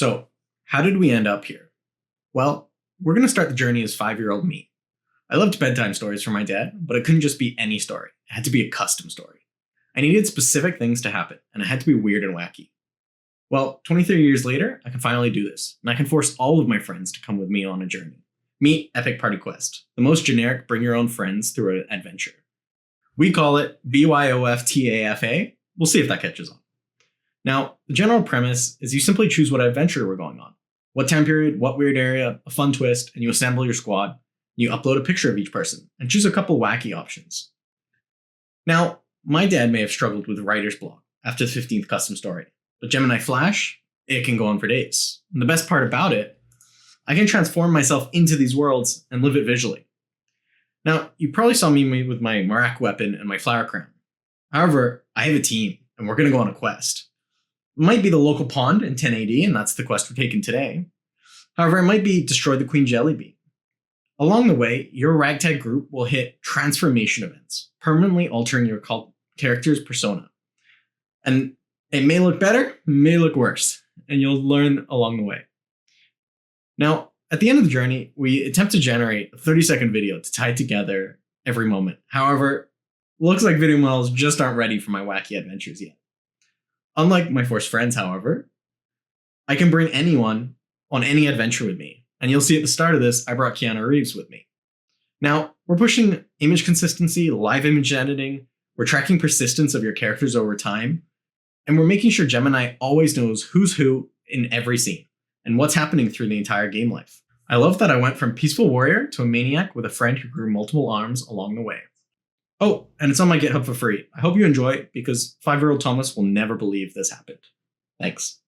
So, how did we end up here? Well, we're going to start the journey as 5-year-old me. I loved bedtime stories from my dad, but it couldn't just be any story. It had to be a custom story. I needed specific things to happen, and it had to be weird and wacky. Well, 23 years later, I can finally do this, and I can force all of my friends to come with me on a journey. Meet Epic Party Quest, the most generic bring your own friends through an adventure. We call it BYOFTAFA. We'll see if that catches on. Now, the general premise is you simply choose what adventure we're going on. What time period, what weird area, a fun twist, and you assemble your squad. You upload a picture of each person, and choose a couple wacky options. Now, my dad may have struggled with writer's block after the 15th custom story, but Gemini Flash, it can go on for days. And the best part about it, I can transform myself into these worlds and live it visually. Now, you probably saw me with my Marak weapon and my flower crown. However, I have a team, and we're going to go on a quest. It might be the local pond in 10 AD, and that's the quest we're taking today. However, it might be destroy the Queen Jellybean. Along the way, your ragtag group will hit transformation events, permanently altering your character's persona. And it may look better, may look worse, and you'll learn along the way. Now, at the end of the journey, we attempt to generate a 30-second video to tie together every moment. However, looks like video models just aren't ready for my wacky adventures yet. Unlike my Force friends, however, I can bring anyone on any adventure with me. And you'll see at the start of this, I brought Keanu Reeves with me. Now, we're pushing image consistency, live image editing, we're tracking persistence of your characters over time, and we're making sure Gemini always knows who's who in every scene, and what's happening through the entire game life. I love that I went from peaceful warrior to a maniac with a friend who grew multiple arms along the way. Oh, and it's on my GitHub for free. I hope you enjoy it, because 5-year-old Thomas will never believe this happened. Thanks.